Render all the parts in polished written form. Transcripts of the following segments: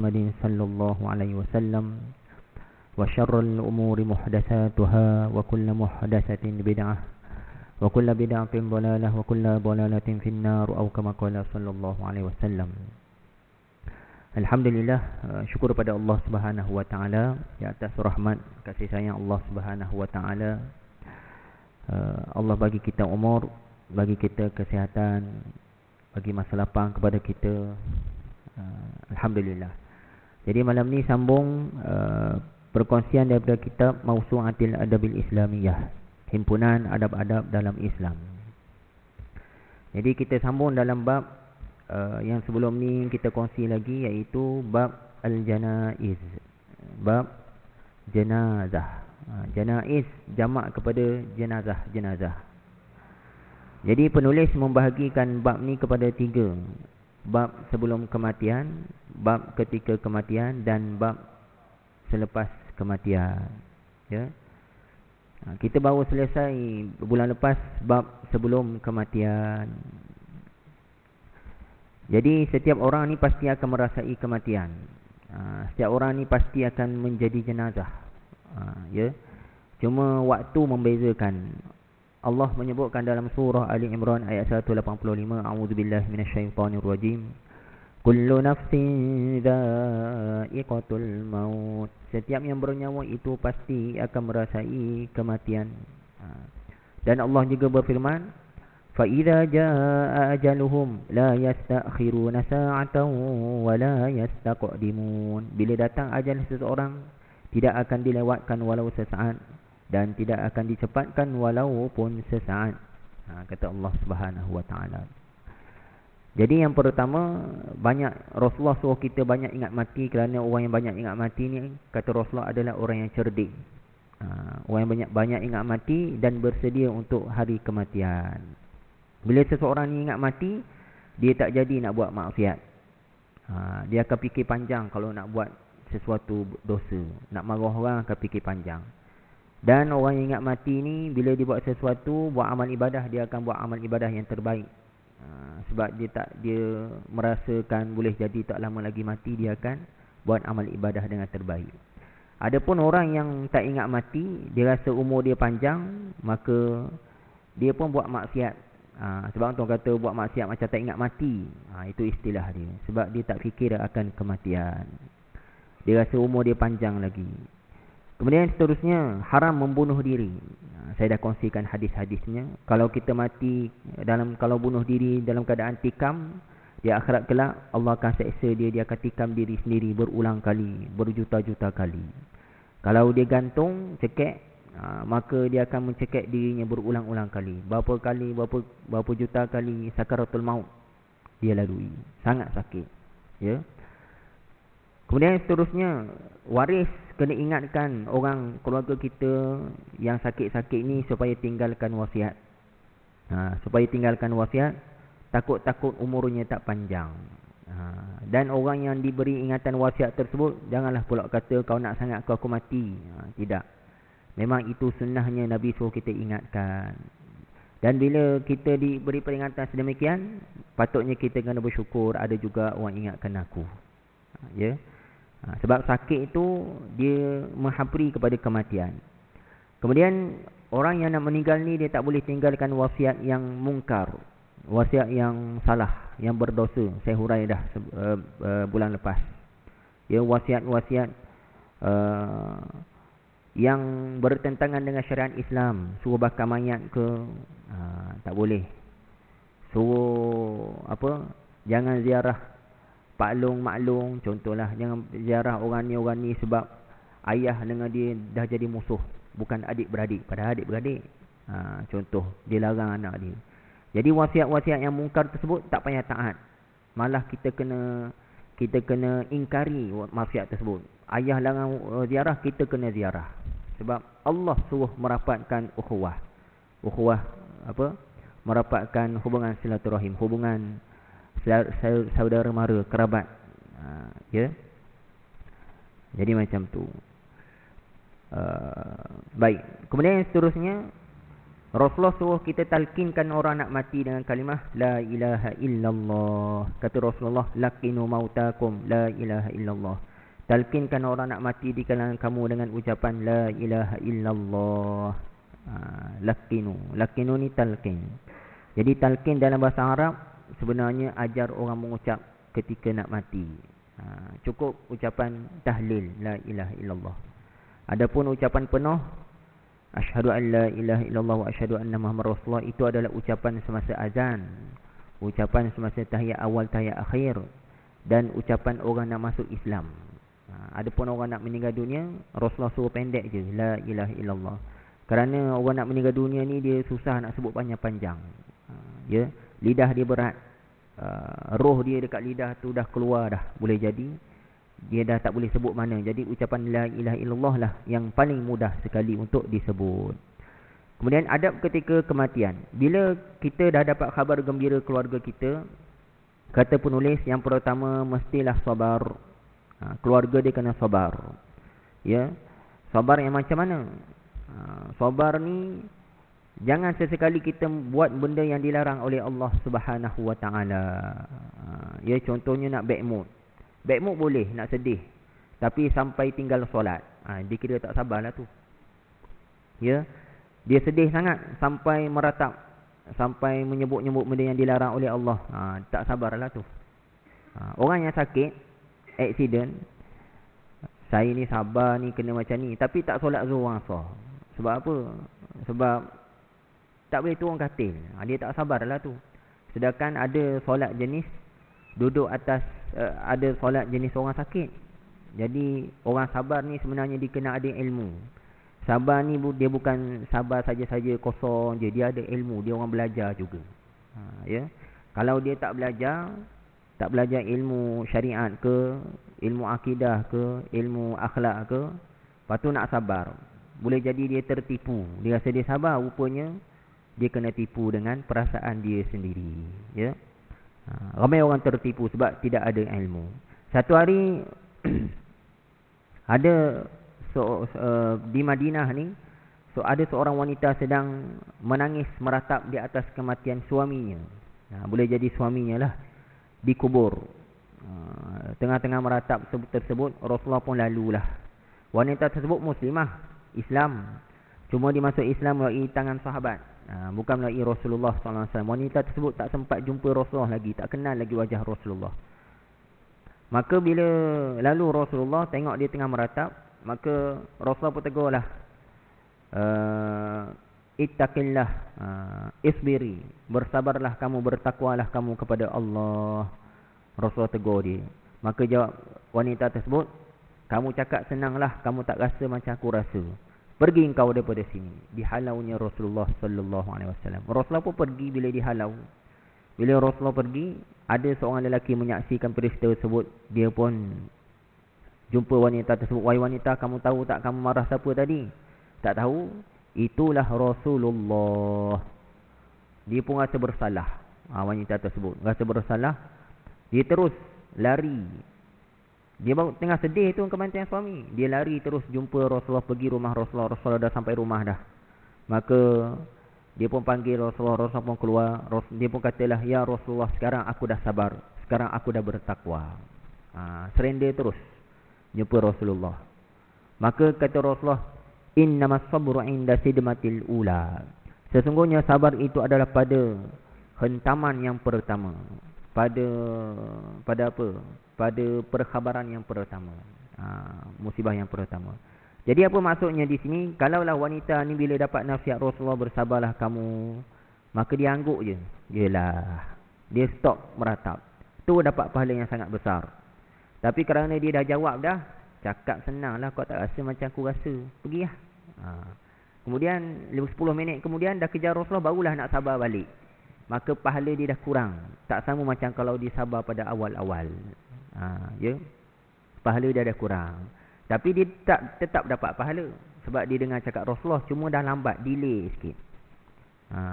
محمد صلى الله عليه وسلم وشر الأمور محدثاتها وكل محدثة بدعة وكل بدعة ضلالة وكل ضلالة في النار أو كما قال صلى الله عليه وسلم. Alhamdulillah, syukur pada Allah Subhanahu wa taala di atas rahmat kasih sayang Allah Subhanahu wa taala. Allah bagi kita umur, bagi kita kesihatan, bagi masa lapang kepada kita. Alhamdulillah. Jadi malam ni sambung perkongsian daripada kitab Mawsu'atil Adabil Islamiyah, himpunan adab-adab dalam Islam. Jadi kita sambung dalam bab yang sebelum ni kita kongsi lagi, iaitu bab al-janaiz, bab jenazah. Janaiz jamak kepada jenazah. Jadi penulis membahagikan bab ni kepada 3. Bab sebelum kematian, bab ketika kematian, dan bab selepas kematian. Ya. Kita baru selesai bulan lepas bab sebelum kematian. Jadi setiap orang ni pasti akan merasai kematian. Setiap orang ni pasti akan menjadi jenazah. Ya. Cuma waktu membezakan. Allah menyebutkan dalam surah Ali Imran ayat 185, a'udzubillahi minasyaitonirrajim, kullu nafsin dha'iqatul maut. Setiap yang bernyawa itu pasti akan merasai kematian. Dan Allah juga berfirman, fa idza jaa ajaluhum la yastakhiruna sa'atan wa la yastaqdimun. Bila datang ajal seseorang, tidak akan dilewatkan walau sesaat, dan tidak akan dicepatkan walaupun sesaat. Kata Allah Subhanahu wa taala. Jadi yang pertama, banyak Rasulullah suruh kita banyak ingat mati, kerana orang yang banyak ingat mati ni, kata Rasulullah, adalah orang yang cerdik. Orang yang banyak ingat mati dan bersedia untuk hari kematian. Bila seseorang ni ingat mati, dia tak jadi nak buat maksiat. Dia akan fikir panjang kalau nak buat sesuatu dosa. Nak marah orang akan fikir panjang. Dan orang yang ingat mati ni, bila dia buat sesuatu, buat amal ibadah, dia akan buat amal ibadah yang terbaik. Sebab dia merasakan boleh jadi tak lama lagi mati, dia akan buat amal ibadah dengan terbaik. Adapun orang yang tak ingat mati, dia rasa umur dia panjang, maka dia pun buat maksiat. Sebab orang kata buat maksiat macam tak ingat mati. Itu istilah dia. Sebab dia tak fikir akan kematian. Dia rasa umur dia panjang lagi. Kemudian seterusnya, haram membunuh diri. Saya dah kongsikan hadis-hadisnya. Kalau kita mati kalau bunuh diri dalam keadaan tikam, di akhirat kelak Allah akan seksa dia akan tikam diri sendiri berulang kali, berjuta-juta kali. Kalau dia gantung, cekek, maka dia akan mencekek dirinya berulang-ulang kali. Berapa juta kali sakaratul maut dia lalui. Sangat sakit. Ya. Kemudian seterusnya, waris kena ingatkan orang keluarga kita yang sakit-sakit ni supaya tinggalkan wasiat. Supaya tinggalkan wasiat, takut-takut umurnya tak panjang. Dan orang yang diberi ingatan wasiat tersebut, janganlah pula kata kau nak sangat aku mati. Tidak. Memang itu sunnahnya Nabi suruh kita ingatkan. Dan bila kita diberi peringatan sedemikian, patutnya kita kena bersyukur ada juga orang ingatkan aku. Ya. Sebab sakit itu dia menghampiri kepada kematian. Kemudian orang yang nak meninggal ni, dia tak boleh tinggalkan wasiat yang mungkar, wasiat yang salah, yang berdosa. Saya hurai dah bulan lepas. Ya, wasiat-wasiat yang bertentangan dengan syariat Islam. Suruh bakar mayat ke, tak boleh. Suruh jangan ziarah Pak Long, Mak Long, contohlah. Jangan ziarah orang ni sebab ayah dengan dia dah jadi musuh, bukan adik-beradik. Padahal adik-beradik. Contoh, dia larang anak dia. Jadi wasiat-wasiat yang mungkar tersebut tak payah taat. Malah kita kena ingkari wasiat tersebut. Ayah larang ziarah, kita kena ziarah. Sebab Allah suruh merapatkan ukhuwah. Ukhuwah merapatkan hubungan silaturahim, hubungan saudara mara, kerabat. Ya. Jadi macam tu. Baik. Kemudian seterusnya, Rasulullah suruh kita talqinkan orang nak mati dengan kalimah la ilaha illallah. Kata Rasulullah, laqinu mautakum la ilaha illallah. Talqinkan orang nak mati di kalangan kamu dengan ucapan la ilaha illallah. Laqinu ni talqin. Jadi talqin dalam bahasa Arab sebenarnya ajar orang mengucap ketika nak mati. Cukup ucapan tahlil la ilaha illallah. Adapun ucapan penuh asyhadu an la ilaha illallah wa asyhadu anna muhammadar rasulullah, itu adalah ucapan semasa azan, ucapan semasa tahiyat awal, tahiyat akhir, dan ucapan orang nak masuk Islam. Adapun orang nak meninggal dunia, Rasulullah suruh pendek je la ilaha illallah. Kerana orang nak meninggal dunia ni dia susah nak sebut panjang-panjang. Ya, lidah dia berat. Roh dia dekat lidah tu dah keluar dah, boleh jadi dia dah tak boleh sebut mana. Jadi ucapan la ilaha illallah lah yang paling mudah sekali untuk disebut. Kemudian adab ketika kematian. Bila kita dah dapat khabar gembira keluarga kita, kata penulis, yang pertama mestilah sabar. Keluarga dia kena sabar. Ya, sabar yang macam mana? Sabar ni jangan sesekali kita buat benda yang dilarang oleh Allah Subhanahu Wa Taala. Ya, contohnya nak bad mood. Bad mood boleh, nak sedih, tapi sampai tinggal solat, dia kira tak sabarlah tu. Ya, dia sedih sangat sampai meratap, sampai menyebut-nyebut benda yang dilarang oleh Allah, tak sabarlah tu. Orang yang sakit, aksiden, saya ni sabar ni kena macam ni, tapi tak solat zuhur asar. Sebab apa? Sebab tak boleh turun katil. Dia tak sabarlah tu. Sedangkan ada solat jenis duduk atas, ada solat jenis orang sakit. Jadi orang sabar ni sebenarnya dia kena ada ilmu. Sabar ni dia bukan sabar saja-saja kosong je, dia ada ilmu, dia orang belajar juga. Ya. Kalau dia tak belajar ilmu syariat ke, ilmu akidah ke, ilmu akhlak ke, lepas tu nak sabar, boleh jadi dia tertipu. Dia rasa dia sabar, rupanya dia kena tipu dengan perasaan dia sendiri. Ya. Ramai orang tertipu sebab tidak ada ilmu. Satu hari ada di Madinah ni, ada seorang wanita sedang menangis meratap di atas kematian suaminya. Boleh jadi suaminya lah dikubur. Tengah-tengah meratap tersebut, Rasulullah pun lalulah. Wanita tersebut muslimah, Islam. Cuma dia masuk Islam melalui tangan sahabat, bukan melalui Rasulullah SAW. Wanita tersebut tak sempat jumpa Rasulullah lagi, tak kenal lagi wajah Rasulullah. Maka bila lalu Rasulullah tengok dia tengah meratap, maka Rasulullah pun tegurlah, ittaqillah, isbiri, bersabarlah kamu, bertakwalah kamu kepada Allah. Rasulullah tegur dia. Maka jawab wanita tersebut, kamu cakap senanglah, kamu tak rasa macam aku rasa. Pergi engkau daripada sini. Dihalaunya Rasulullah sallallahu alaihi wasallam. Rasulullah pun pergi bila dihalau. Bila Rasulullah pergi, ada seorang lelaki menyaksikan peristiwa tersebut. Dia pun jumpa wanita tersebut. Wahai wanita, kamu tahu tak kamu marah siapa tadi? Tak tahu. Itulah Rasulullah. Dia pun rasa bersalah. Wanita tersebut rasa bersalah. Dia terus lari. Dia baru tengah sedih tu kematian suami. Dia lari terus jumpa Rasulullah, pergi rumah Rasulullah. Rasulullah dah sampai rumah dah. Maka dia pun panggil Rasulullah. Rasulullah pun keluar. Dia pun katalah, ya Rasulullah, sekarang aku dah sabar. Sekarang aku dah bertakwa. Surrender terus jumpa Rasulullah. Maka kata Rasulullah, innamas sabru inda sidmatil ula. Sesungguhnya sabar itu adalah pada hentaman yang pertama. Pada apa? Pada perkhabaran yang pertama. Musibah yang pertama. Jadi apa maksudnya di sini? Kalaulah wanita ni bila dapat nasihat Rasulullah, bersabarlah kamu, maka dia angguk je. Yelah, dia stop meratap. Tu dapat pahala yang sangat besar. Tapi kerana dia dah jawab dah, cakap senanglah, kau tak rasa macam aku rasa, pergilah. Kemudian 10 minit kemudian dah kejar Rasulullah, barulah nak sabar balik. Maka pahala dia dah kurang. Tak sama macam kalau dia sabar pada awal-awal. Ya, pahala dia dah kurang. Tapi dia tetap dapat pahala. Sebab dia dengar cakap Rasulullah, cuma dah lambat, delay sikit.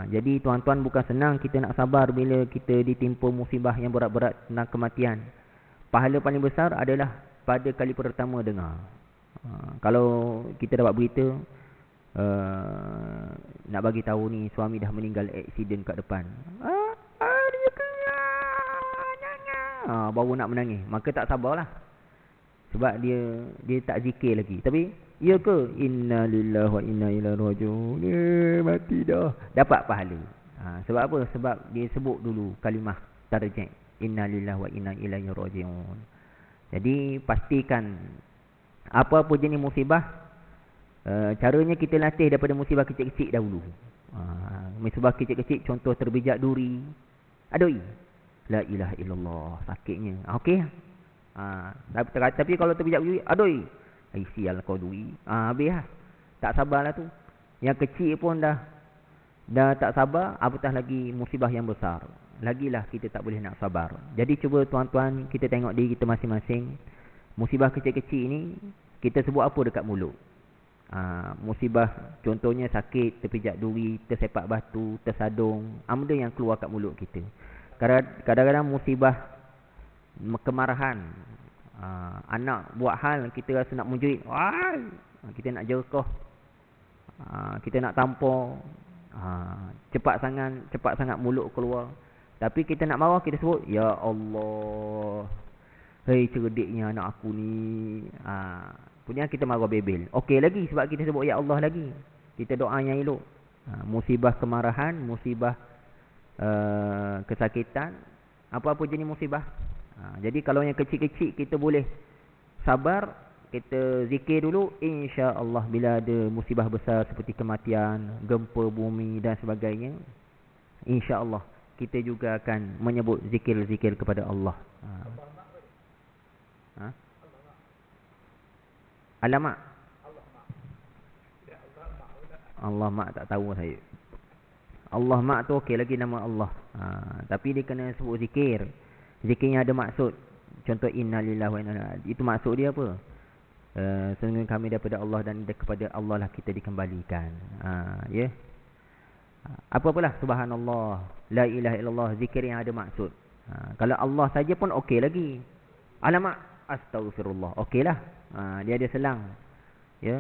Jadi tuan-tuan, bukan senang kita nak sabar bila kita ditimpa musibah yang berat-berat tentang kematian. Pahala paling besar adalah pada kali pertama dengar. Kalau kita dapat berita, nak bagi tahu ni suami dah meninggal aksiden kat depan. Dia kena. Baru nak menangis. Maka tak sabarlah. Sebab dia tak zikir lagi. Tapi ya ke? Inna lillahi wa inna ilaihi raji'un. Mati dah. Dapat pahala. Sebab apa? Sebab dia sebut dulu kalimah tarjih. Inna lillahi wa inna ilaihi raji'un. Jadi pastikan apa-apa jenis musibah, caranya kita latih daripada musibah kecil-kecil dahulu. Musibah kecil-kecil, contoh terbijak duri. Adoi. La ilaha illallah. Sakitnya. Okey. Tapi kalau terbijak duri, adoi. Sial kau duri. Habis lah. Tak sabarlah tu. Yang kecil pun dah tak sabar, apatah lagi musibah yang besar. Lagilah kita tak boleh nak sabar. Jadi cuba tuan-tuan, kita tengok diri kita masing-masing. Musibah kecil-kecil ni kita sebut apa dekat mulut? Musibah contohnya sakit, terpijak duri, tersepak batu, tersadung, benda yang keluar kat mulut kita. Kadang-kadang musibah kemarahan, anak buat hal kita rasa nak menjerit, kita nak jerkah, kita nak tampar, cepat sangat mulut keluar. Tapi kita nak marah, kita sebut ya Allah, hei cerdiknya anak aku ni. Punya kita marah bebel. Okey lagi sebab kita sebut ya Allah lagi. Kita doa yang elok. Musibah kemarahan, musibah kesakitan, apa-apa jenis musibah. Jadi kalau yang kecil-kecil kita boleh sabar, kita zikir dulu, insya-Allah bila ada musibah besar seperti kematian, gempa bumi dan sebagainya, insya-Allah kita juga akan menyebut zikir-zikir kepada Allah. Alamak. Allah mak tak tahu saya. Allah mak tu okey lagi nama Allah. Tapi dia kena sebut zikir. Zikirnya ada maksud. Contoh innalillahi wa inna ilaihi. Itu maksud dia apa? Sesungguhnya kami daripada Allah dan kepada Allah lah kita dikembalikan. Ya. Apa-apalah subhanallah, la ilaha illallah, zikir yang ada maksud. Kalau Allah saja pun okey lagi. Alamak, astagfirullah. Okeylah. Dia ada selang. Ya.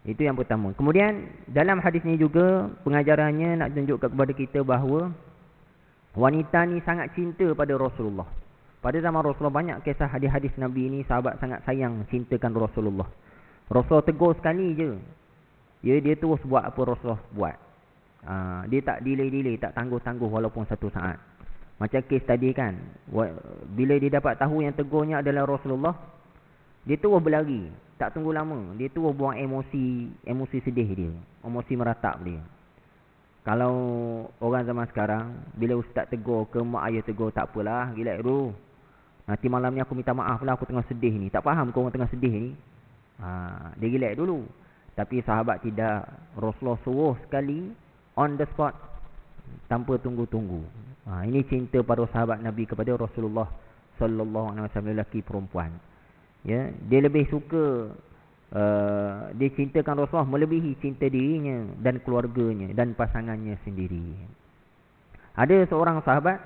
Itu yang pertama. Kemudian dalam hadis ni juga pengajarannya nak tunjukkan kepada kita bahawa wanita ni sangat cinta pada Rasulullah. Pada zaman Rasulullah banyak kisah hadis-hadis Nabi ni, sahabat sangat sayang, cintakan Rasulullah. Rasul tegur sekali je. Ya, dia terus buat apa Rasulullah buat. Dia tak delay-delay, tak tangguh-tangguh walaupun satu saat. Macam kes tadi kan, bila dia dapat tahu yang tegurnya adalah Rasulullah, dia terus berlari, tak tunggu lama. Dia terus buang emosi sedih dia, emosi meratap dia. Kalau orang zaman sekarang, bila ustaz tegur ke mak ayah tegur, tak apalah, relax dulu. Nanti malam ni aku minta maaf lah, aku tengah sedih ni. Tak faham kau orang tengah sedih ni. Dia relax dulu. Tapi sahabat tidak. Rasulullah suruh sekali, on the spot, tanpa tunggu-tunggu. Ini cinta para sahabat Nabi kepada Rasulullah sallallahu alaihi wasallam, lelaki perempuan. Ya, dia lebih suka, dia cintakan Rasulullah melebihi cinta dirinya dan keluarganya dan pasangannya sendiri. Ada seorang sahabat,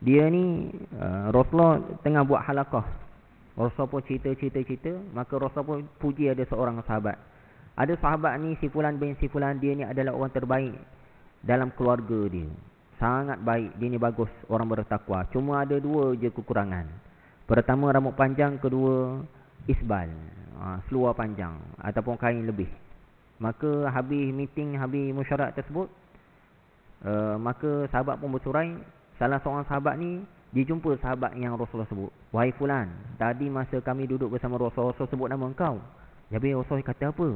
dia ni Rasulullah tengah buat halaqah. Rasulullah pun cerita, maka Rasulullah pun puji ada seorang sahabat. Ada sahabat ni, si fulan bin si fulan, dia ni adalah orang terbaik dalam keluarga dia. Sangat baik, dia ni bagus, orang bertakwa. Cuma ada dua je kekurangan. Pertama rambut panjang, kedua isbal, seluar panjang ataupun kain lebih. Maka habis meeting, habis mesyuarat tersebut, maka sahabat pun bersurai. Salah seorang sahabat ni, dia jumpa sahabat yang Rasulullah sebut. Wahai fulan, tadi masa kami duduk bersama Rasulullah sebut nama engkau. Jadi Rasulullah kata apa?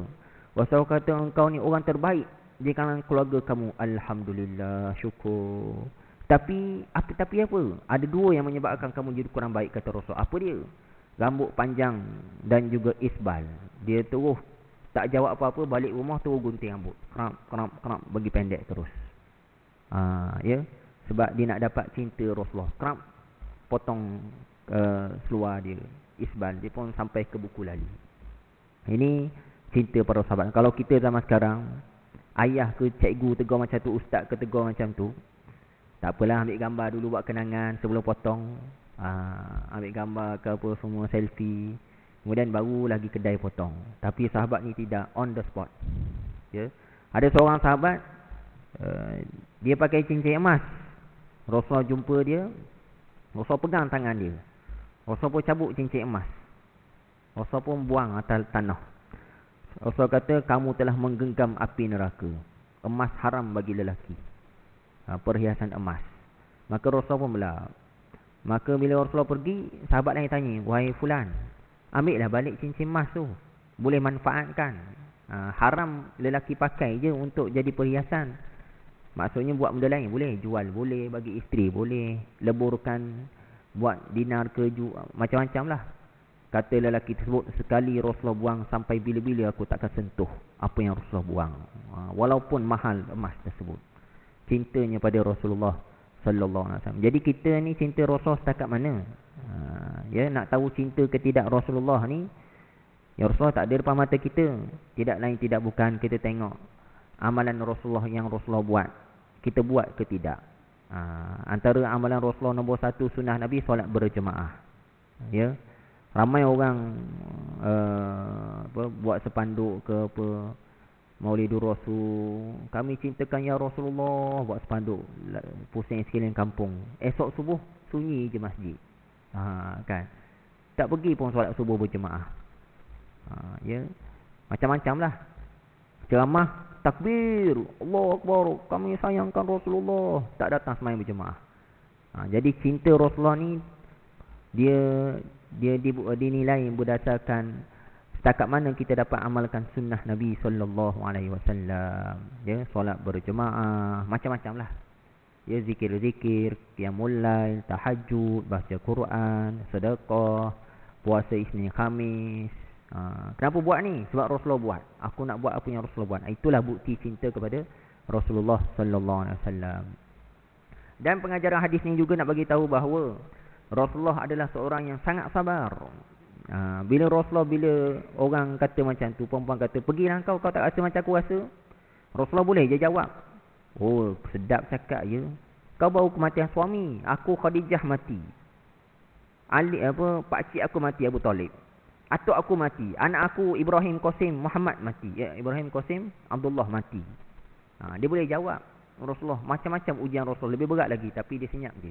Rasulullah kata engkau ni orang terbaik di kalangan keluarga kamu. Alhamdulillah, syukur. Tapi apa? Ada dua yang menyebabkan kamu jadi kurang baik, kata Rasul. Apa dia? Rambut panjang dan juga isbal. Dia terus tak jawab apa-apa, balik rumah terus gunting rambut. Kerap bagi pendek terus. Ya, sebab dia nak dapat cinta Rasulullah. Kerap potong seluar dia, isbal. Dia pun sampai ke buku lali. Ini cinta para sahabat. Kalau kita zaman sekarang, ayah ke cikgu tegur macam tu, ustaz ke tegur macam tu, tak apalah, ambil gambar dulu buat kenangan sebelum potong. Ambil gambar ke apa semua, selfie. Kemudian baru lagi kedai potong. Tapi sahabat ni tidak, on the spot. Ya. Ada seorang sahabat, dia pakai cincin emas. Rasulullah jumpa dia, Rasulullah pegang tangan dia. Rasulullah pun cabut cincin emas. Rasulullah pun buang atas tanah. Rasulullah kata, kamu telah menggenggam api neraka. Emas haram bagi lelaki. Perhiasan emas. Maka Rasulullah pun belak. Maka bila Rasulullah pergi, sahabat lain tanya, wahai fulan, ambillah balik cincin emas tu. Boleh manfaatkan. Haram lelaki pakai je untuk jadi perhiasan. Maksudnya buat benda lain boleh. Jual boleh, bagi isteri boleh. Leburkan, buat dinar ke, macam-macam lah. Kata lelaki tersebut, sekali Rasulullah buang, sampai bila-bila aku takkan sentuh apa yang Rasulullah buang. Walaupun mahal emas tersebut. Cintanya pada Rasulullah sallallahu alaihi wasallam. Jadi kita ni cinta Rasul setakat mana? Ya, nak tahu cinta ke tidak Rasulullah ni, ya Rasulullah tak ada depan mata kita. Tidak lain tidak bukan kita tengok amalan Rasulullah yang Rasulullah buat. Kita buat ke tidak? Antara amalan Rasulullah nombor 1 sunnah Nabi, solat berjemaah. Ya. Ramai orang buat sepanduk ke apa, Maulidur Rasul, kami cintakan ya Rasulullah, buat sepanduk pusing sekeliling kampung. Esok subuh sunyi je masjid. Kan. Tak pergi pun solat subuh berjemaah. Ya. Macam-macam lah. Ceramah takbir, Allahu Akbar, kami sayangkan Rasulullah, tak datang sembahyang berjemaah. Jadi cinta Rasulullah ni dia dinilai berdasarkan setakat mana kita dapat amalkan sunnah Nabi sallallahu alaihi wasallam. Ya, solat berjemaah, macam-macam lah. Ya, zikir-zikir, qiyamul lail, tahajud, baca Quran, sedekah, puasa Isnin Khamis. Kenapa buat ni? Sebab Rasulullah buat. Aku nak buat apa yang Rasulullah buat. Itulah bukti cinta kepada Rasulullah sallallahu alaihi wasallam. Dan pengajaran hadis ni juga nak bagi tahu bahawa Rasulullah adalah seorang yang sangat sabar. Bila Rasulullah, bila orang kata macam tu, perempuan kata, pergilah kau tak rasa macam aku rasa. Rasulullah boleh je jawab. Oh, sedap cakap je. Kau baru kematian suami, aku Khadijah mati. Pakcik aku mati, Abu Talib. Atuk aku mati, anak aku Ibrahim Qasim Muhammad mati. Ya, Ibrahim Qasim Abdullah mati. Dia boleh jawab. Rasulullah macam-macam ujian Rasulullah, lebih berat lagi, tapi dia senyap je.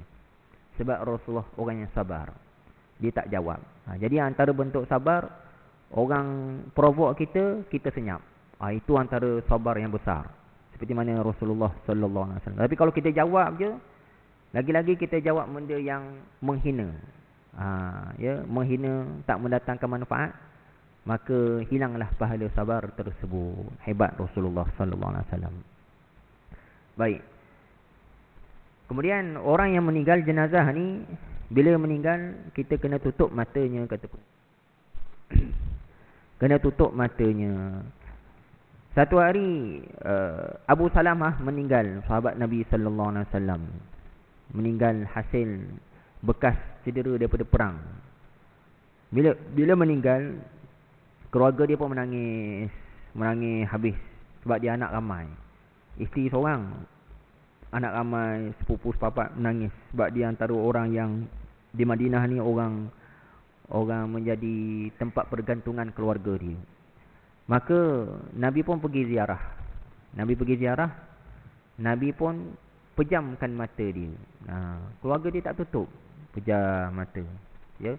Sebab Rasulullah orang yang sabar. Dia tak jawab. Jadi antara bentuk sabar, orang provok kita, kita senyap. Itu antara sabar yang besar. Seperti mana Rasulullah sallallahu alaihi wasallam. Tapi kalau kita jawab je, lagi-lagi kita jawab benda yang menghina. Ya, menghina, tak mendatangkan manfaat, maka hilanglah pahala sabar tersebut. Hebat Rasulullah sallallahu alaihi wasallam. Baik. Kemudian orang yang meninggal jenazah ni, bila meninggal kita kena tutup matanya, kata kena tutup matanya. Satu hari Abu Salamah meninggal, sahabat Nabi sallallahu alaihi wasallam. Meninggal hasil bekas cedera daripada perang. Bila meninggal, keluarga dia pun menangis habis sebab dia anak ramai. Isteri seorang, anak ramai, sepupu sepapat menangis sebab dia antara orang yang di Madinah ni orang menjadi tempat pergantungan keluarga dia. Maka Nabi pun pergi ziarah. Nabi pun pejamkan mata dia. Keluarga dia tak tutup, pejam mata. Ya.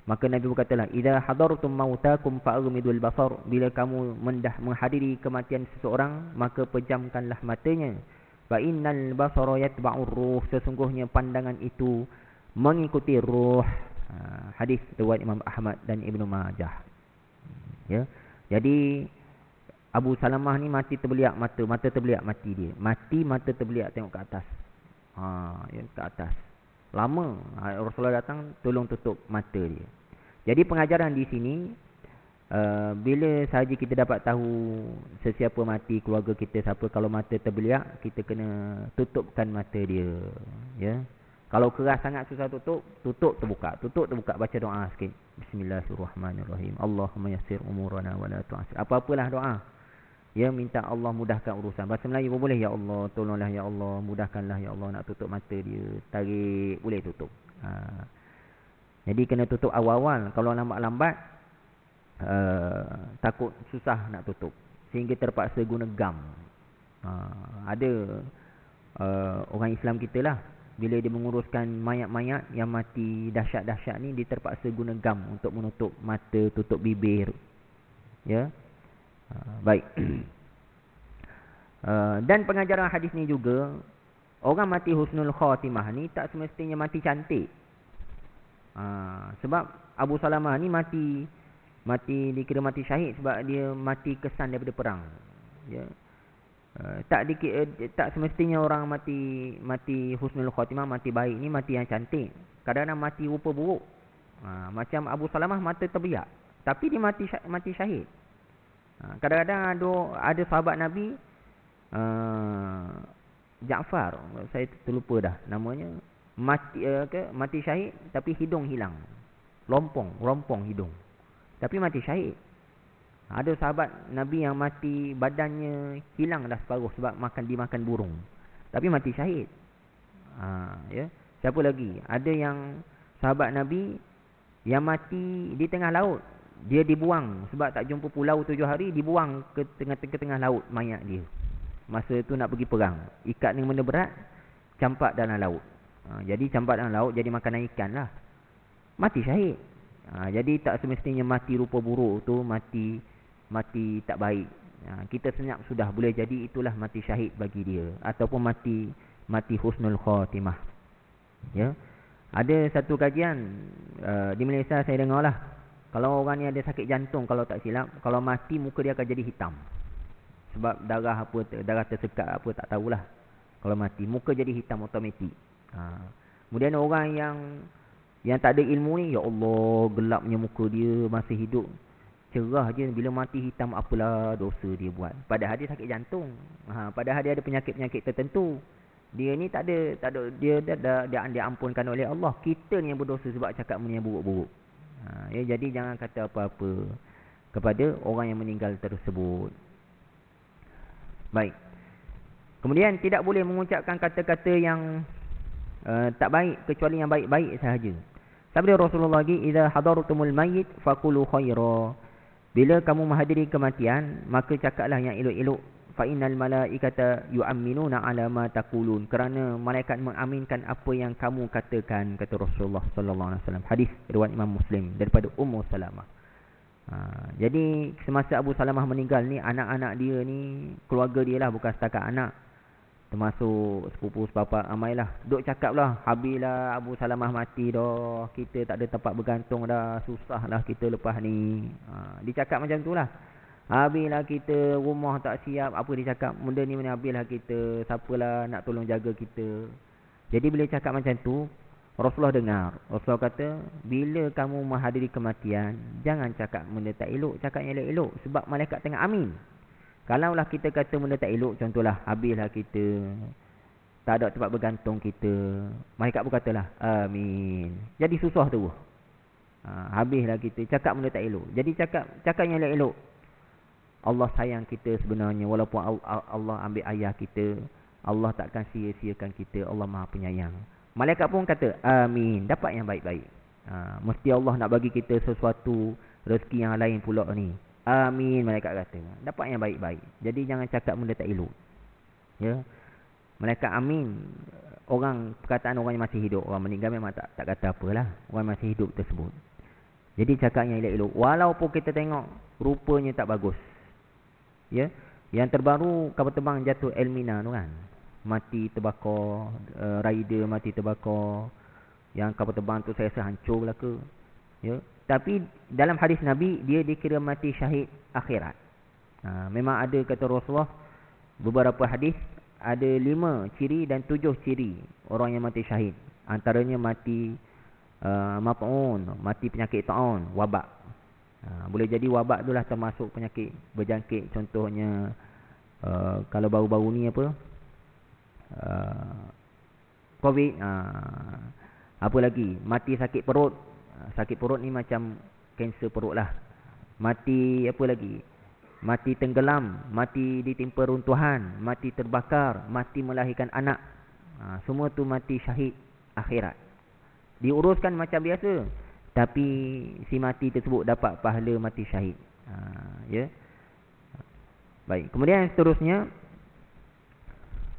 Maka Nabi berkatalah, "Idza hadartum mautakum fa'ghmidul basar." Bila kamu menghadiri kematian seseorang, maka pejamkanlah matanya. Fa innal basara yatba'ur ruh. Sesungguhnya pandangan itu mengikuti ruh. Hadis riwayat Imam Ahmad dan Ibnu Majah. Ya. Jadi Abu Salamah ni mati terbeliak mata terbeliak mati dia. Mati mata terbeliak tengok ke atas. Ya, ke atas. Lama Rasulullah datang tolong tutup mata dia. Jadi pengajaran di sini, bila sahaja kita dapat tahu sesiapa mati, keluarga kita siapa, kalau mata terbeliak, kita kena tutupkan mata dia. Ya. Kalau keras sangat susah tutup terbuka, baca doa sikit. Bismillahirrahmanirrahim. Allahumma yassir umurana wa la tu'assir. Apa-apalah doa. Ya, minta Allah mudahkan urusan. Bahasa Melayu pun boleh. Ya Allah, tolonglah ya Allah, mudahkanlah ya Allah. Nak tutup mata dia, tarik, boleh tutup. Jadi kena tutup awal-awal. Kalau lambat-lambat, takut susah nak tutup. sehingga terpaksa guna gam. Ada orang Islam kita lah, bila dia menguruskan mayat-mayat yang mati dahsyat-dahsyat ni, dia terpaksa guna gam untuk menutup mata, tutup bibir. Ya. Baik. Dan pengajaran hadis ni juga, orang mati husnul khatimah ni tak semestinya mati cantik. Sebab Abu Salamah ni mati dikira mati syahid sebab dia mati kesan daripada perang. Ya. Tak semestinya orang mati husnul khatimah, mati baik ni mati yang cantik. Kadang-kadang mati rupa buruk. Macam Abu Salamah mata terbiak, tapi dia mati syahid. Kadang-kadang ada sahabat Nabi, Ja'far, saya terlupa dah namanya, mati syahid tapi hidung hilang. Rompong hidung. Tapi mati syahid. Ada sahabat Nabi yang mati badannya hilang dah separuh sebab dimakan burung, tapi mati syahid. Ya. Siapa lagi? Ada yang sahabat Nabi yang mati di tengah laut. Dia dibuang sebab tak jumpa pulau 7 hari, dibuang ke tengah laut mayat dia. Masa tu nak pergi perang, ikat dengan benda berat, campak dalam laut. Jadi campak dalam laut jadi makanan ikan lah. Mati syahid. Jadi tak semestinya mati rupa buruk tu mati tak baik. Kita senyap sudah, boleh jadi itulah mati syahid bagi dia, ataupun mati husnul khatimah. Ya. Ada satu kajian di Malaysia saya dengar lah, kalau orang ni ada sakit jantung, kalau tak silap, kalau mati muka dia akan jadi hitam. Sebab darah tersekat apa tak tahulah. Kalau mati muka jadi hitam automatik. Kemudian orang yang tak ada ilmu ni, ya Allah, gelapnya muka dia masih hidup, cerah je, bila mati hitam, apalah dosa dia buat. Padahal dia sakit jantung. Padahal dia ada penyakit-penyakit tertentu. Dia ni tak ada, dia ampunkan oleh Allah. Kita ni yang berdosa sebab cakap benda yang buruk-buruk. Ya, jadi jangan kata apa-apa kepada orang yang meninggal tersebut. Baik. Kemudian tidak boleh mengucapkan kata-kata yang tak baik kecuali yang baik-baik sahaja. Sabda Rasulullah lagi, "Idza hadartumul mayyit faqulu khaira." Bila kamu menghadiri kematian, maka cakaplah yang elok-elok. Fa innal malaikata yu'minuna 'ala ma taqulun. Kerana malaikat mengaminkan apa yang kamu katakan, kata Rasulullah sallallahu alaihi wasallam. Hadis riwayat Imam Muslim daripada Ummu Salamah. Jadi semasa Abu Salamah meninggal ni, anak-anak dia ni, keluarga dia lah, bukan setakat anak, termasuk sepupu sepapak ramai lah, duk cakap lah, habislah Abu Salamah mati dah, kita tak ada tempat bergantung dah, susah lah kita lepas ni. Dia cakap macam tu lah, habislah kita, rumah tak siap, apa dia cakap, benda ni habislah kita, siapalah nak tolong jaga kita. Jadi bila cakap macam tu, Rasulullah dengar. Rasulullah kata, bila kamu menghadiri kematian, jangan cakap benda tak elok, cakap yang elok-elok, sebab malaikat tengah amin. Kalaulah kita kata benda tak elok, contohlah, habislah kita, tak ada tempat bergantung kita, malaikat pun katalah amin. Jadi susah tu. Habislah kita, cakap benda tak elok. Jadi cakap yang elok-elok. Allah sayang kita sebenarnya, walaupun Allah ambil ayah kita, Allah takkan sia-siakan kita, Allah Maha Penyayang. Malaikat pun kata amin, dapat yang baik-baik. Mesti Allah nak bagi kita sesuatu rezeki yang lain pula ni. Amin, malaikat kata, dapat yang baik-baik. Jadi jangan cakap benda tak elok. Ya. Malaikat amin. Perkataan orang yang masih hidup, orang meninggal memang tak kata apalah, orang masih hidup tersebut. Jadi cakap yang elok-elok, walaupun kita tengok rupanya tak bagus. Ya. Yang terbaru kapal terbang jatuh Elmina tu kan, mati terbakar, rider mati terbakar, yang kapal terbang tu saya rasa hancur belaka. Ya. Tapi dalam hadis Nabi, dia dikira mati syahid akhirat. Memang ada, kata Rasulullah, beberapa hadis ada 5 ciri dan 7 ciri orang yang mati syahid. Antaranya mati mat'un, mati penyakit ta'un, wabak. Boleh jadi wabak itulah termasuk penyakit berjangkit. Contohnya kalau baru-baru ni apa, COVID. Apa lagi, mati sakit perut. Sakit perut ni macam kanser perut lah. Mati apa lagi, mati tenggelam, mati ditimpa runtuhan, mati terbakar, mati melahirkan anak. Semua tu mati syahid akhirat. Diuruskan macam biasa, tapi si mati tersebut dapat pahala mati syahid. Ya. Baik. Kemudian yang seterusnya,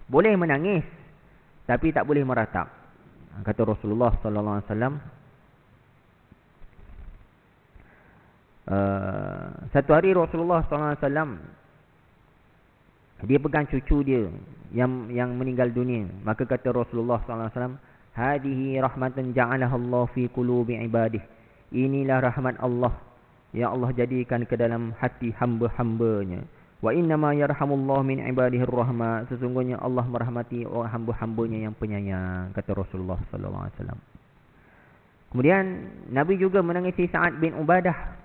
boleh menangis tapi tak boleh meratap. Kata Rasulullah sallallahu alaihi wasallam, satu hari Rasulullah sallallahu alaihi wasallam dia pegang cucu dia yang meninggal dunia. Maka kata Rasulullah sallallahu alaihi wasallam, "Hadihi rahmatan ja'alaha Allah fi qulubi ibadihi." Inilah rahmat Allah yang Allah jadikan ke dalam hati hamba-hambanya. Wa innama yarhamullahu min ibadihi ar-rahma. Sesungguhnya Allah merahmati orang hamba-hambanya yang penyayang, kata Rasulullah sallallahu alaihi wasallam. Kemudian Nabi juga menangisi Sa'ad bin Ubadah.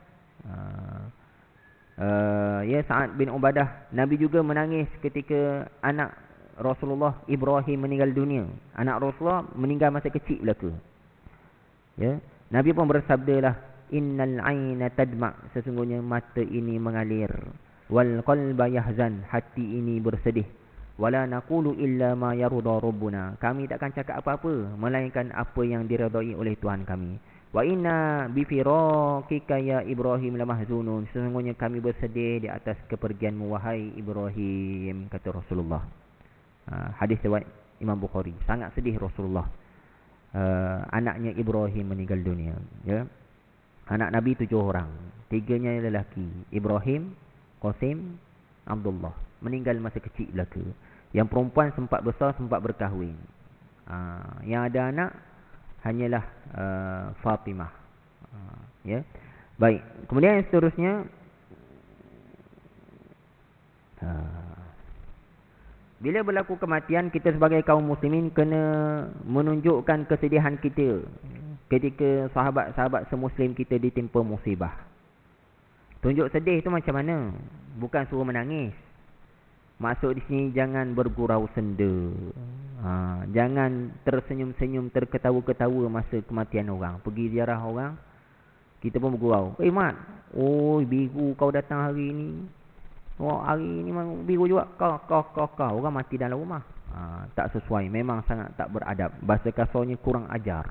Sa'ad bin Ubadah, Nabi juga menangis ketika anak Rasulullah Ibrahim meninggal dunia. Anak Rasulullah meninggal masa kecil belaka. Ya, Nabi pun bersabdalah, "Innal 'aina tadma'." Sesungguhnya mata ini mengalir. "Wal qalba yahzan." Hati ini bersedih. "Wala naqulu illa ma yarda rabbuna." Kami takkan cakap apa-apa melainkan apa yang diredai oleh Tuhan kami. "Wa inna bi firaqika ya Ibrahim lamahzunun." Sesungguhnya kami bersedih di atas kepergianmu wahai Ibrahim, kata Rasulullah. Hadis riwayat Imam Bukhari. Sangat sedih Rasulullah. Anaknya Ibrahim meninggal dunia. Ya. Anak Nabi 7 orang. 3-nya lelaki. Ibrahim, Qasim, Abdullah. Meninggal masa kecil belaka. Yang perempuan sempat besar, sempat berkahwin. Yang ada anak hanyalah Fatimah. Ya. Baik. Kemudian yang seterusnya, bila berlaku kematian, kita sebagai kaum muslimin kena menunjukkan kesedihan kita ketika sahabat-sahabat semuslim kita ditimpa musibah. Tunjuk sedih tu macam mana? Bukan suruh menangis. Maksud di sini jangan bergurau senda. Jangan tersenyum-senyum, terketawa-ketawa masa kematian orang. Pergi ziarah orang, kita pun bergurau. Mat, biru kau datang hari ni. Hari ni memang biru juga. Kau. Orang mati dalam rumah. Tak sesuai. Memang sangat tak beradab. Bahasa kasarnya kurang ajar.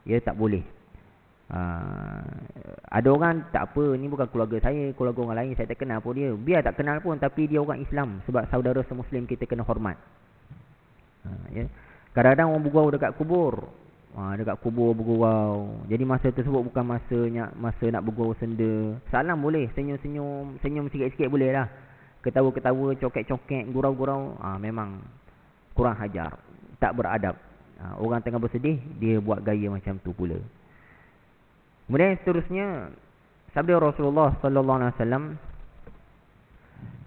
Ya, tak boleh. Ada orang, tak apa, ni bukan keluarga saya, keluarga orang lain, saya tak kenal pun dia. Biar tak kenal pun, tapi dia orang Islam. Sebab saudara semuslim kita kena hormat. Ya. Kadang-kadang orang bergurau dekat kubur. Dekat kubur bergurau. Jadi masa tersebut bukan masa nak bergurau senda. Salam boleh, senyum-senyum, senyum sikit-sikit boleh lah. Ketawa-ketawa, coket-coket, gurau-gurau, memang kurang hajar, tak beradab. Orang tengah bersedih, dia buat gaya macam tu pula. Kemudian seterusnya, sabda Rasulullah sallallahu alaihi wasallam,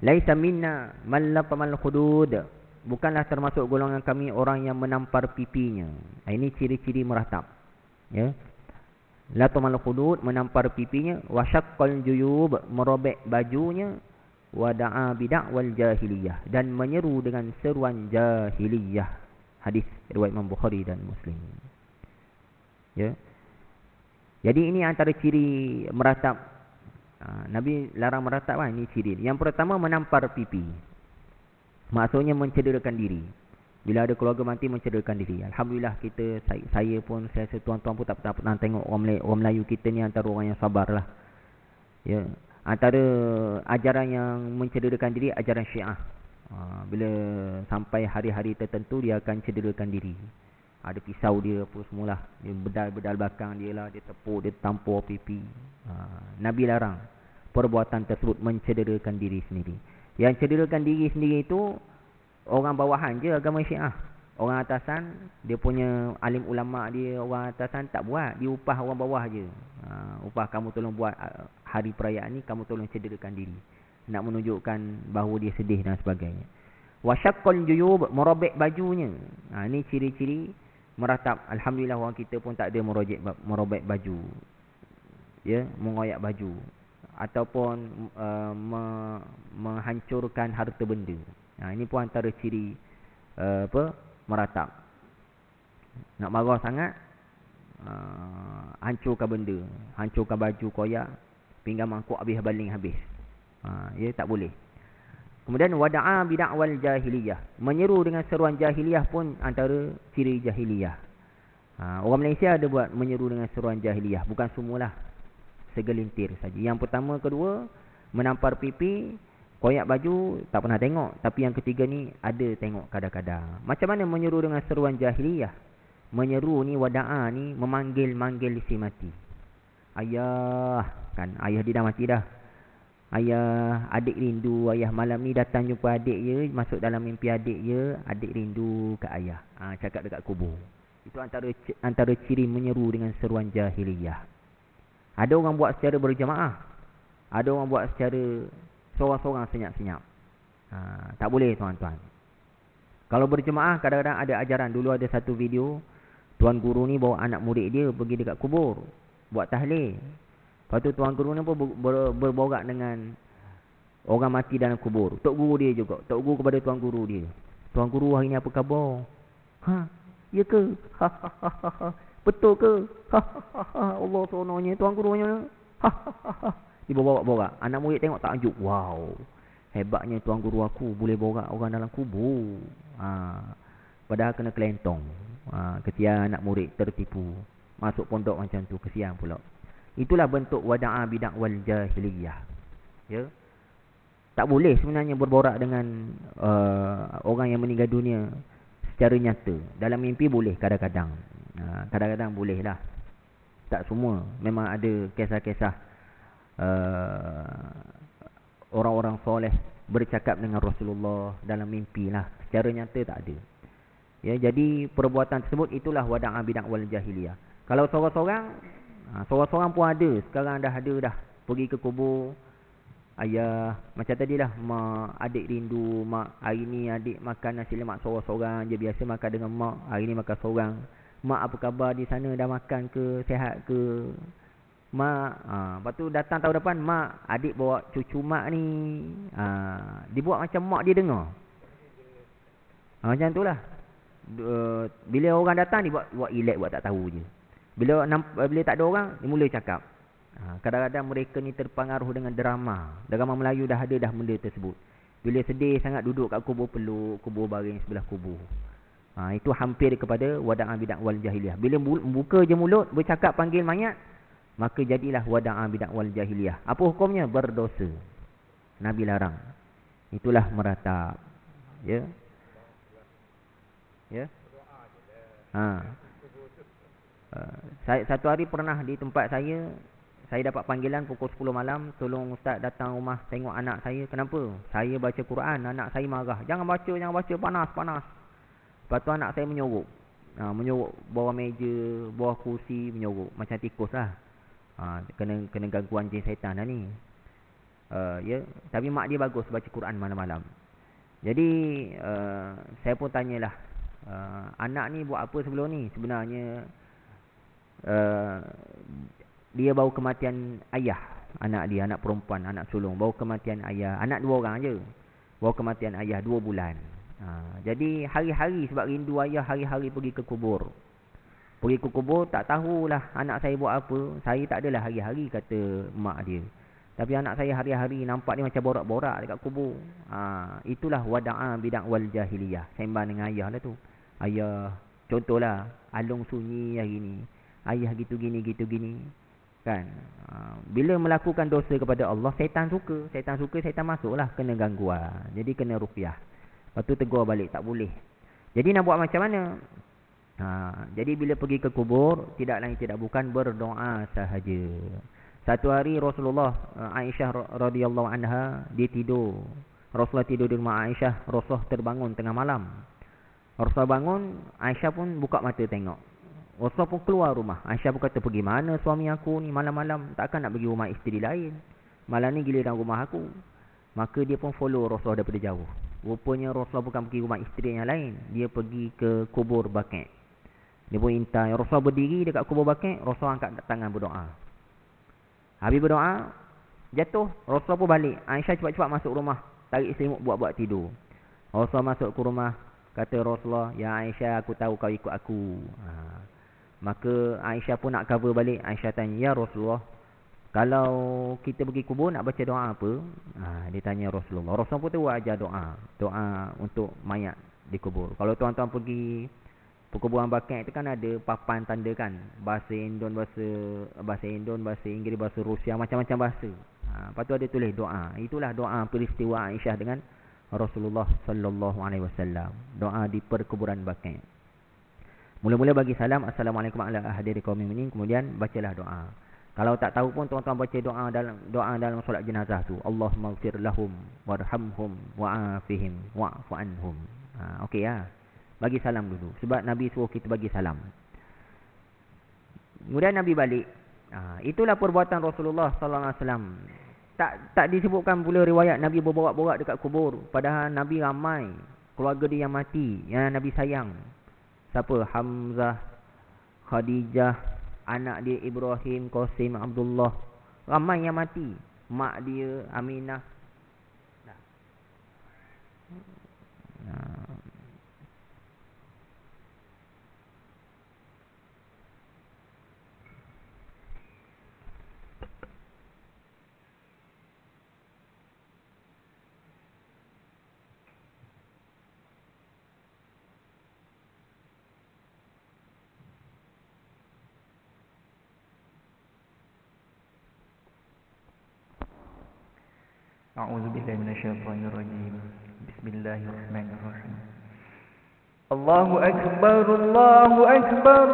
"Laisa minna man latamal khudud." Bukanlah termasuk golongan kami orang yang menampar pipinya. Ini ciri-ciri meratap. Ya. Latamal khudud, menampar pipinya, wa syaqqal juyub, merobek bajunya, wa da'a bid'wal jahiliyah, dan menyeru dengan seruan jahiliyah. Hadis riwayat Imam Bukhari dan Muslim. Ya. Jadi ini antara ciri meratap. Nabi larang meratap kan, ini ciri. Yang pertama, menampar pipi. Maksudnya mencederakan diri. Bila ada keluarga mati, mencederakan diri. Alhamdulillah kita, saya pun, saya tuan-tuan pun tak pernah tengok orang Melayu kita ni antara orang yang sabar lah. Ya. Antara ajaran yang mencederakan diri, ajaran Syiah. Bila sampai hari-hari tertentu, dia akan cederakan diri. Ada pisau dia apa semualah. Dia bedal-bedal belakang dia lah. Dia tepuk, dia tampur pipi. Nabi larang perbuatan tersebut, mencederakan diri sendiri. Yang cederakan diri sendiri itu orang bawahan je agama Syiah. Orang atasan, dia punya alim ulama dia, orang atasan tak buat. Dia upah orang bawah je. Upah kamu tolong buat hari perayaan ni, kamu tolong cederakan diri. Nak menunjukkan bahawa dia sedih dan sebagainya. Wasyaqqal juyub, merobek bajunya. Ini ciri-ciri meratap. Alhamdulillah orang kita pun tak ada merobek baju. Ya, mengoyak baju. Ataupun menghancurkan harta benda. Ini pun antara ciri meratap. Nak marah sangat, hancurkan benda, hancurkan baju, koyak, pinggan mangkuk habis baling habis. Ya, tak boleh. Kemudian wada'a bid'wal jahiliyah, menyeru dengan seruan jahiliyah pun antara ciri jahiliyah. Orang Malaysia ada buat menyeru dengan seruan jahiliyah, bukan semualah, segelintir saja. Yang pertama, kedua, menampar pipi, Koyak baju tak pernah tengok. Tapi yang ketiga ni ada tengok kadang-kadang. Macam mana menyeru dengan seruan jahiliyah? Menyeru ni wada'a ni memanggil-manggil si mati. Ayah, kan ayah dia dah mati dah. Ayah, adik rindu ayah, malam ni datang jumpa adik je, masuk dalam mimpi adik je, adik rindu kat ayah. Cakap dekat kubur. Itu antara ciri menyeru dengan seruan jahiliyah. Ada orang buat secara berjemaah. Ada orang buat secara seorang-seorang senyap-senyap. Tak boleh tuan-tuan. Kalau berjemaah kadang-kadang ada ajaran. Dulu ada satu video, tuan guru ni bawa anak murid dia pergi dekat kubur buat tahlil. Lepas tu tuan guru ni pun berborak dengan orang mati dalam kubur. Tok guru dia juga. Tok guru kepada tuan guru dia. Tuan guru, hari ni apa khabar? Ya ke? Betul ke? Allah seronoknya tuan gurunya. Dia borak-borak. Anak murid tengok takjub. Wow. Hebatnya tuan guru aku boleh borak orang dalam kubur. Padahal kena kelentong. Kesian anak murid tertipu. Masuk pondok macam tu. Kesian pula. Itulah bentuk wada'a bid'ah wal jahiliyah. Ya. Tak boleh sebenarnya berborak dengan orang yang meninggal dunia secara nyata. Dalam mimpi boleh kadang-kadang. Kadang-kadang boleh lah. Tak semua. Memang ada kisah-kisah orang-orang soleh bercakap dengan Rasulullah dalam mimpi lah. Secara nyata tak ada. Ya, jadi perbuatan tersebut itulah wada'a bid'ah wal jahiliyah. Kalau seorang-seorang pun ada. Sekarang dah ada dah. Pergi ke kubur. Ayah, macam tadilah, mak, adik rindu, mak, hari ni adik makan nasi lemak seorang-seorang je. Biasa makan dengan mak, hari ni makan seorang. Mak, apa khabar di sana, dah makan ke, sihat ke? Mak, lepas tu datang tahun depan, mak, adik bawa cucu mak ni. Dibuat macam mak dia dengar. Macam tu lah. Bila orang datang, dia buat elak, buat tak tahu je. Bila tak ada orang, dia mula cakap. Kadang-kadang mereka ni terpengaruh dengan drama. Drama Melayu dah ada dah benda tersebut. Bila sedih sangat duduk kat kubur, peluk kubur, baring sebelah kubur. Itu hampir kepada wada'a bid'ah wal jahiliyah. Bila buka je mulut bercakap panggil mayat, maka jadilah wada'a bid'ah wal jahiliyah. Apa hukumnya? Berdosa. Nabi larang. Itulah meratap. Ya. Ya. Satu hari pernah di tempat saya dapat panggilan pukul 10 malam, tolong ustaz datang rumah tengok anak saya. Kenapa? Saya baca Quran, anak saya marah. Jangan baca, panas. Lepas tu anak saya menyorok. Menyorok bawah meja, bawah kursi, menyorok. Macam tikus lah. Kena gangguan jin syaitan lah ni. Ya, tapi mak dia bagus baca Quran malam-malam. Jadi saya pun tanyalah, anak ni buat apa sebelum ni? Sebenarnya dia bau kematian ayah. Anak dia, anak perempuan, anak sulung, bau kematian ayah. Anak 2 orang je. Bau kematian ayah 2 bulan. Jadi hari-hari sebab rindu ayah, hari-hari pergi ke kubur. Pergi ke kubur, tak tahulah anak saya buat apa. Saya tak adalah hari-hari, kata mak dia. Tapi anak saya hari-hari nampak dia macam borak-borak dekat kubur. Itulah wada'a bid'ah wal jahiliyah. Sembang dengan ayah lah tu. Ayah, contohlah, alung sunyi hari ni. Ayah gitu gini. Kan? Bila melakukan dosa kepada Allah, syaitan suka. Syaitan masuklah, kena gangguan. Jadi kena ruqyah. Lepas tu tegur balik, tak boleh. Jadi nak buat macam mana? Jadi bila pergi ke kubur, tidak lain tidak bukan berdoa sahaja. Satu hari Rasulullah, Aisyah radhiyallahu anha, dia tidur. Rasulullah tidur di rumah Aisyah. Rasulullah terbangun tengah malam. Rasulullah bangun, Aisyah pun buka mata tengok. Rasulullah pun keluar rumah. Aisyah pun kata, pergi mana suami aku ni malam-malam? Takkan nak pergi rumah isteri lain. Malam ni giliran rumah aku. Maka dia pun follow Rasulullah daripada jauh. Rupanya Rasulullah bukan pergi rumah isteri yang lain. Dia pergi ke kubur Baqi'. Dia pun intai. Rasulullah berdiri dekat kubur Baqi'. Rasulullah angkat tangan berdoa. Habis berdoa, jatuh. Rasulullah pun balik. Aisyah cepat-cepat masuk rumah. Tarik selimut, buat-buat tidur. Rasulullah masuk ke rumah. Kata Rasulullah, ya Aisyah, aku tahu kau ikut aku. Maka Aisyah pun nak cover balik. Aisyah tanya, ya Rasulullah, kalau kita pergi kubur nak baca doa apa? Dia tanya Rasulullah. Rasulullah pun tahu ajar doa untuk mayat di kubur. Kalau tuan-tuan pergi perkuburan Baqi' itu kan ada papan tanda kan, bahasa Indon, bahasa Inggris, bahasa Rusia, macam-macam bahasa. Lepas tu ada tulis doa. Itulah doa peristiwa Aisyah dengan Rasulullah sallallahu alaihi wasallam. Doa di perkuburan Baqi'. Mula-mula bagi salam, assalamualaikum ala ahli qaumin mu'minin, kemudian bacalah doa. Kalau tak tahu pun tuan-tuan baca doa dalam solat jenazah tu. Allahumma ighfir lahum warhamhum wa'afihim wa'fu anhum. Okey ya. Bagi salam dulu sebab Nabi suruh kita bagi salam. Kemudian Nabi balik. Itulah perbuatan Rasulullah sallallahu alaihi wasallam. Tak disebutkan pula riwayat Nabi berborak-borak dekat kubur. Padahal Nabi ramai keluarga dia yang mati, yang Nabi sayang. Siapa? Hamzah, Khadijah, anak dia Ibrahim, Qasim, Abdullah. Ramai yang mati. Mak dia Aminah. أعوذ بالله من الشيطان الرجيم بسم الله الرحمن الرحيم الله أكبر الله أكبر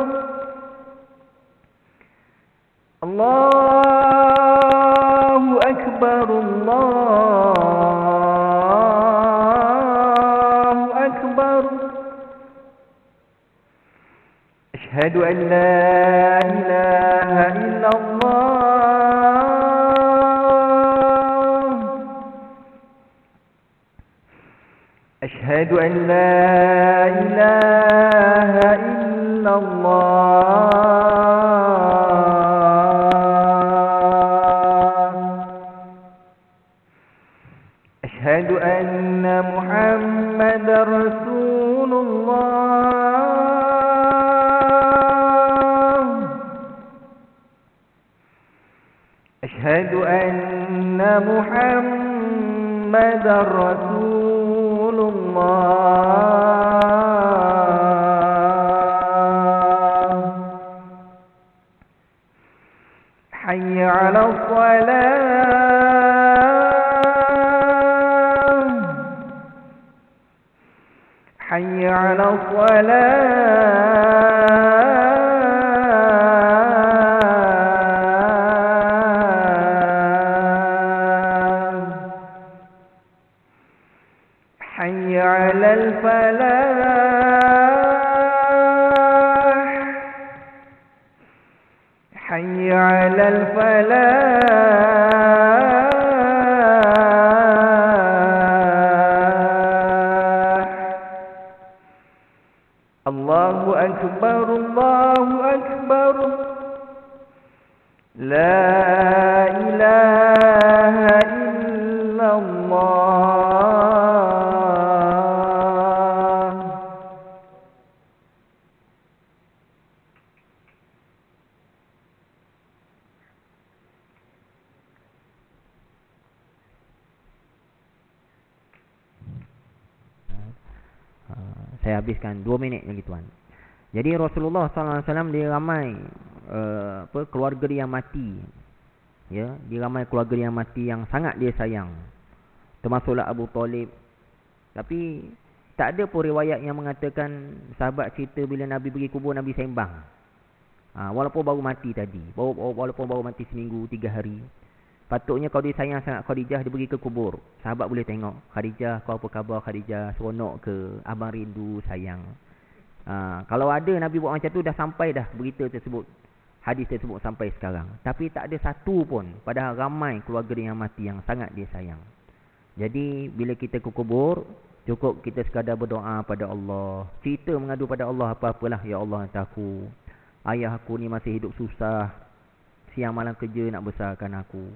الله أكبر الله أكبر أشهد أن لا إله إلا الله أشهد أن لا إله إلا الله أشهد أن محمد رسول الله أشهد أن محمد رسول الله حي على الصلاة حي على الصلاة حي على الفلاح حي على الفلاح الله أكبر الله أكبر لا إله إلا الله Saya habiskan 2 minit lagi tuan. Jadi Rasulullah sallallahu alaihi wasallam dia ramai keluarga dia yang mati. Ya, dia ramai keluarga dia yang mati yang sangat dia sayang. Termasuklah Abu Talib. Tapi tak ada pun riwayat yang mengatakan sahabat cerita bila Nabi pergi kubur Nabi sembang. Walaupun baru mati tadi. Walaupun baru mati seminggu, 3 hari. Patutnya kalau dia sayang sangat Khadijah, dia pergi ke kubur. Sahabat boleh tengok. Khadijah, kau apa khabar Khadijah? Seronok ke? Abang rindu, sayang. Kalau ada Nabi buat macam tu, dah sampai dah berita tersebut. Hadis tersebut sampai sekarang. Tapi tak ada satu pun. Padahal ramai keluarga dia yang mati yang sangat dia sayang. Jadi, bila kita ke kubur, cukup kita sekadar berdoa pada Allah. Cerita mengadu pada Allah apa-apalah. Ya Allah, hantar aku. Ayah aku ni masih hidup susah. Siang malam kerja nak besarkan aku.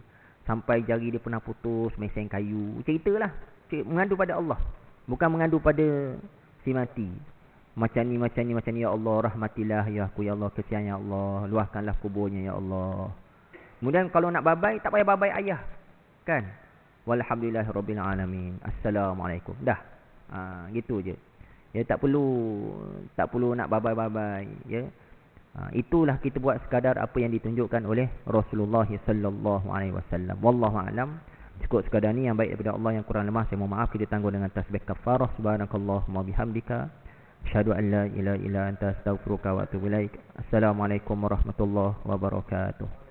Sampai jari dia pernah putus, mesin kayu. Ceritalah. Mengadu pada Allah. Bukan mengadu pada si mati. Macam ni. Ya Allah, rahmatilah ya aku. Ya Allah, kesian ya Allah. Luahkanlah kuburnya ya Allah. Kemudian kalau nak babai, tak payah babai ayah. Kan? Walhamdulillahirrabbilalamin. Assalamualaikum. Dah. Gitu je. Ya, tak perlu nak babai-babai. Ya. Itulah kita buat sekadar apa yang ditunjukkan oleh Rasulullah sallallahu alaihi wasallam. Wallahu alam. Cukup sekadar ni, yang baik daripada Allah, yang kurang lemah saya mohon maaf. Kita tangguh dengan tasbih kafarah. Subhanakallahumma bihamdika asyhadu an la ilaha illa anta astaghfiruka wa atubu ilaik. Assalamualaikum warahmatullahi wabarakatuh.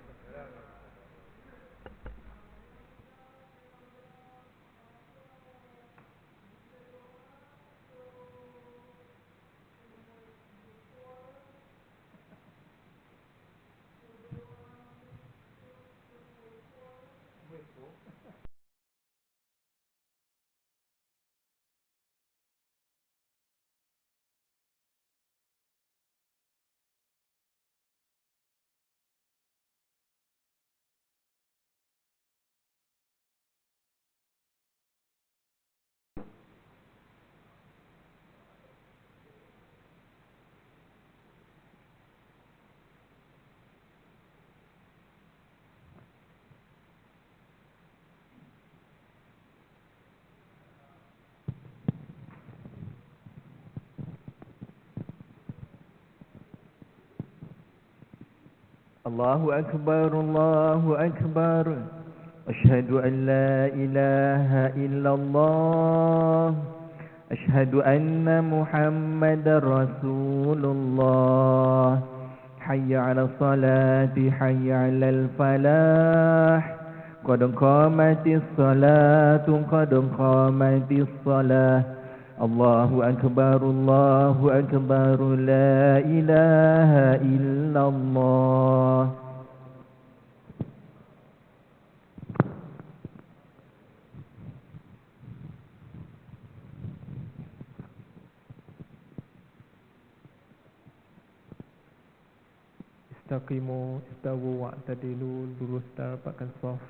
Allahu Akbar, Allahu Akbar. Asyhadu an la ilaha illallah. Asyhadu anna Muhammadar Rasulullah. Hayya 'ala salati, hayya 'alal falah. Qad qamatis salatu, qad qamatis salah. Allahu Akbar, Allahu Akbar, la ilaha illallah. Istaqimu, istawu, wa'tadilu, lurus dan rapatkan shaf.